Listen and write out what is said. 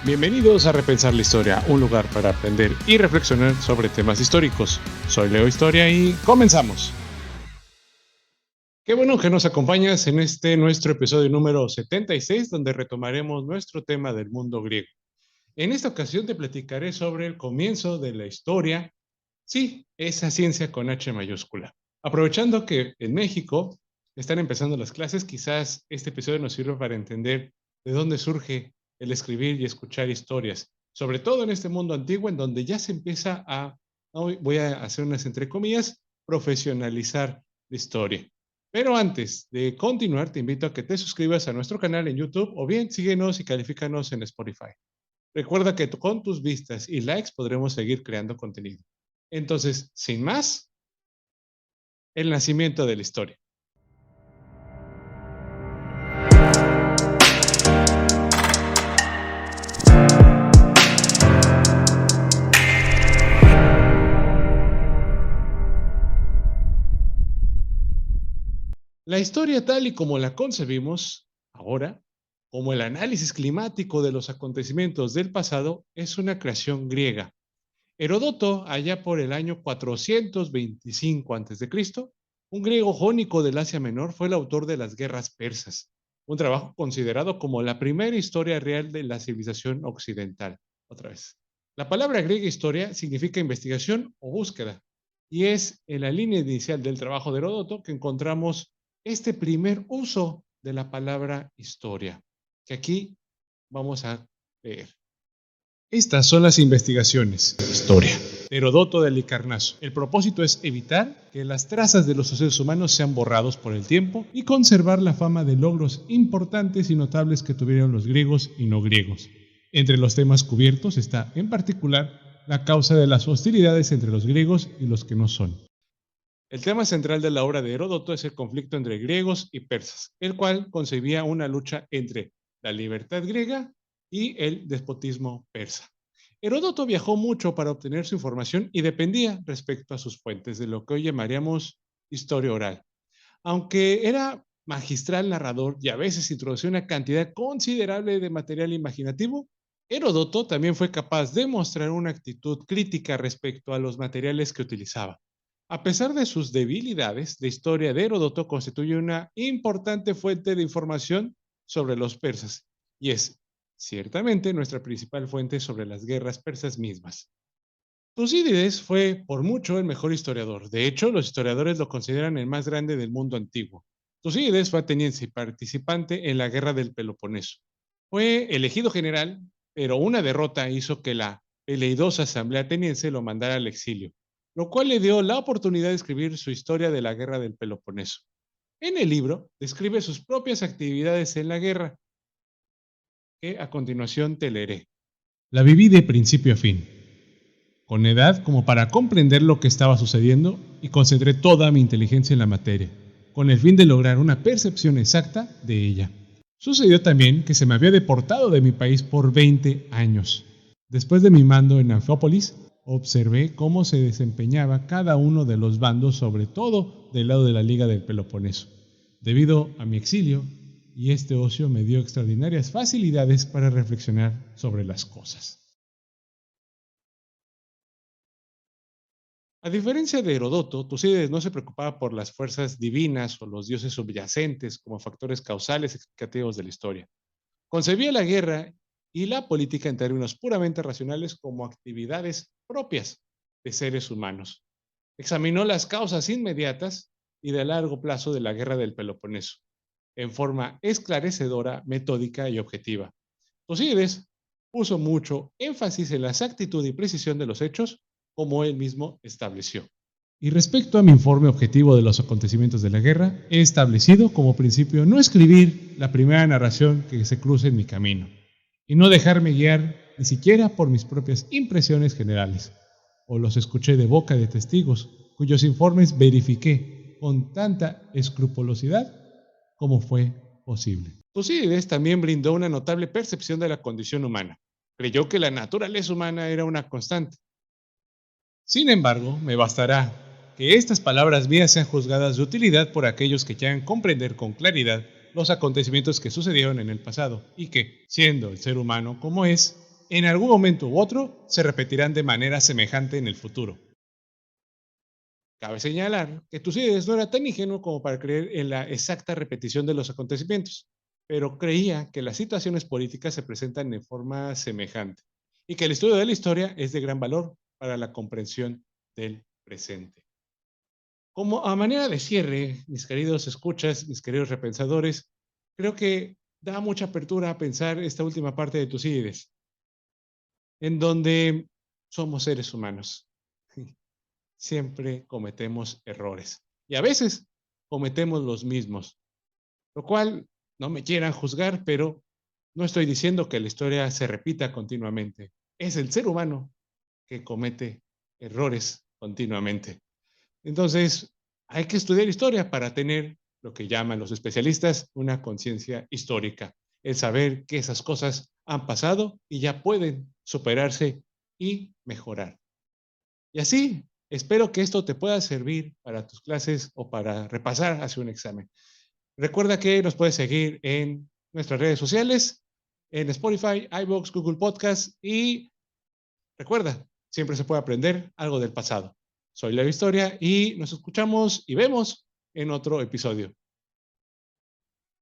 Bienvenidos a Repensar la Historia, un lugar para aprender y reflexionar sobre temas históricos. Soy Leo Historia y comenzamos. Qué bueno que nos acompañas en nuestro episodio número 76, donde retomaremos nuestro tema del mundo griego. En esta ocasión te platicaré sobre el comienzo de la historia, sí, esa ciencia con H mayúscula. Aprovechando que en México están empezando las clases, quizás este episodio nos sirva para entender de dónde surge el escribir y escuchar historias, sobre todo en este mundo antiguo en donde ya se empieza hoy voy a hacer unas entre comillas, profesionalizar la historia. Pero antes de continuar, te invito a que te suscribas a nuestro canal en YouTube o bien síguenos y califícanos en Spotify. Recuerda que con tus vistas y likes podremos seguir creando contenido. Entonces, sin más, el nacimiento de la historia. La historia tal y como la concebimos ahora, como el análisis climático de los acontecimientos del pasado, es una creación griega. Heródoto, allá por el año 425 a.C., un griego jónico del Asia Menor, fue el autor de las guerras persas, un trabajo considerado como la primera historia real de la civilización occidental. Otra vez. La palabra griega historia significa investigación o búsqueda, y es en la línea inicial del trabajo de Heródoto que encontramos este primer uso de la palabra historia, que aquí vamos a leer. Estas son las investigaciones. Historia. Heródoto de Halicarnaso. El propósito es evitar que las trazas de los sucesos humanos sean borrados por el tiempo y conservar la fama de logros importantes y notables que tuvieron los griegos y no griegos. Entre los temas cubiertos está, en particular, la causa de las hostilidades entre los griegos y los que no son. El tema central de la obra de Heródoto es el conflicto entre griegos y persas, el cual concebía una lucha entre la libertad griega y el despotismo persa. Heródoto viajó mucho para obtener su información y dependía respecto a sus fuentes de lo que hoy llamaríamos historia oral. Aunque era magistral narrador y a veces introducía una cantidad considerable de material imaginativo, Heródoto también fue capaz de mostrar una actitud crítica respecto a los materiales que utilizaba. A pesar de sus debilidades, la historia de Heródoto constituye una importante fuente de información sobre los persas y es ciertamente nuestra principal fuente sobre las guerras persas mismas. Tucídides fue por mucho el mejor historiador. De hecho, los historiadores lo consideran el más grande del mundo antiguo. Tucídides fue ateniense y participante en la guerra del Peloponeso. Fue elegido general, pero una derrota hizo que la veleidosa asamblea ateniense lo mandara al exilio, lo cual le dio la oportunidad de escribir su historia de la guerra del Peloponeso. En el libro describe sus propias actividades en la guerra, que a continuación te leeré. La viví de principio a fin, con edad como para comprender lo que estaba sucediendo y concentré toda mi inteligencia en la materia, con el fin de lograr una percepción exacta de ella. Sucedió también que se me había deportado de mi país por 20 años. Después de mi mando en Anfípolis, observé cómo se desempeñaba cada uno de los bandos, sobre todo del lado de la Liga del Peloponeso. Debido a mi exilio, y este ocio me dio extraordinarias facilidades para reflexionar sobre las cosas. A diferencia de Heródoto, Tucídides no se preocupaba por las fuerzas divinas o los dioses subyacentes como factores causales explicativos de la historia. Concebía la guerra y la política en términos puramente racionales como actividades propias de seres humanos. Examinó las causas inmediatas y de largo plazo de la guerra del Peloponeso, en forma esclarecedora, metódica y objetiva. Tucídides puso mucho énfasis en la exactitud y precisión de los hechos, como él mismo estableció. Y respecto a mi informe objetivo de los acontecimientos de la guerra, he establecido como principio no escribir la primera narración que se cruce en mi camino, y no dejarme guiar ni siquiera por mis propias impresiones generales, o los escuché de boca de testigos, cuyos informes verifiqué con tanta escrupulosidad como fue posible. Tucídides también brindó una notable percepción de la condición humana. Creyó que la naturaleza humana era una constante. Sin embargo, me bastará que estas palabras mías sean juzgadas de utilidad por aquellos que quieran comprender con claridad los acontecimientos que sucedieron en el pasado y que, siendo el ser humano como es, en algún momento u otro se repetirán de manera semejante en el futuro. Cabe señalar que Tucídides no era tan ingenuo como para creer en la exacta repetición de los acontecimientos, pero creía que las situaciones políticas se presentan de forma semejante y que el estudio de la historia es de gran valor para la comprensión del presente. Como a manera de cierre, mis queridos escuchas, mis queridos repensadores, creo que da mucha apertura a pensar esta última parte de Tucídides, en donde somos seres humanos. Siempre cometemos errores y a veces cometemos los mismos, lo cual no me quieran juzgar, pero no estoy diciendo que la historia se repita continuamente. Es el ser humano que comete errores continuamente. Entonces, hay que estudiar historia para tener lo que llaman los especialistas una conciencia histórica, el saber que esas cosas han pasado y ya pueden superarse y mejorar. Y así, espero que esto te pueda servir para tus clases o para repasar hacia un examen. Recuerda que nos puedes seguir en nuestras redes sociales, en Spotify, iVoox, Google Podcast y recuerda, siempre se puede aprender algo del pasado. Soy Leo Historia y nos escuchamos y vemos en otro episodio.